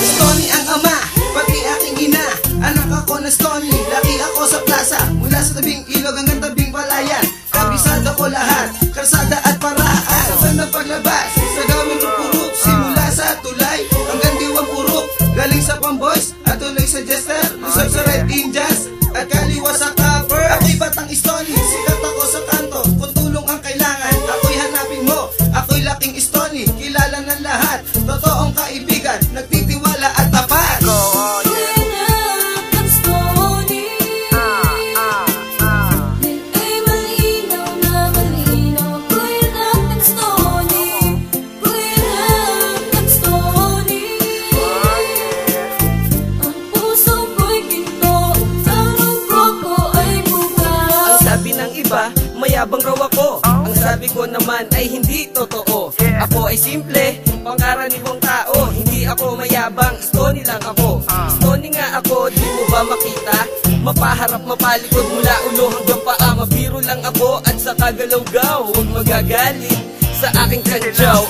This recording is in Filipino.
Stoney ang ama, pati aking ina. Anak ako na Stoney, laki ako sa plaza. Mula sa tabing ilog hanggang tabing palayan. Kabisado ko lahat, karsada at paraan. Sabay ng paglabas, sa gawin rupuruk. Simula sa tulay, hanggang diwang purok. Galing sa Pamboys, at tuloy sa Jester. Lusog sa Red Indians, at kaliwa sa cover. Ako'y batang Stoney, sikat ako sa kanto. Kung tulong ang kailangan, ako'y hanapin mo. Ako'y laking Stoney, kilala ng lahat. Totoong kaibigan, nagtitiwala at tapat. Mayabang raw ako, ang sabi ko naman ay hindi totoo. Ako ay simple, pangkaraniwang tao. Hindi ako mayabang, Stoney lang ako. Stoney nga ako, di mo ba makita? Mapaharap, mapalikod mula ulo hanggang paa. Mabiro lang ako at sa kagalaw-gaw. Huwag magagalit sa aking kantyaw.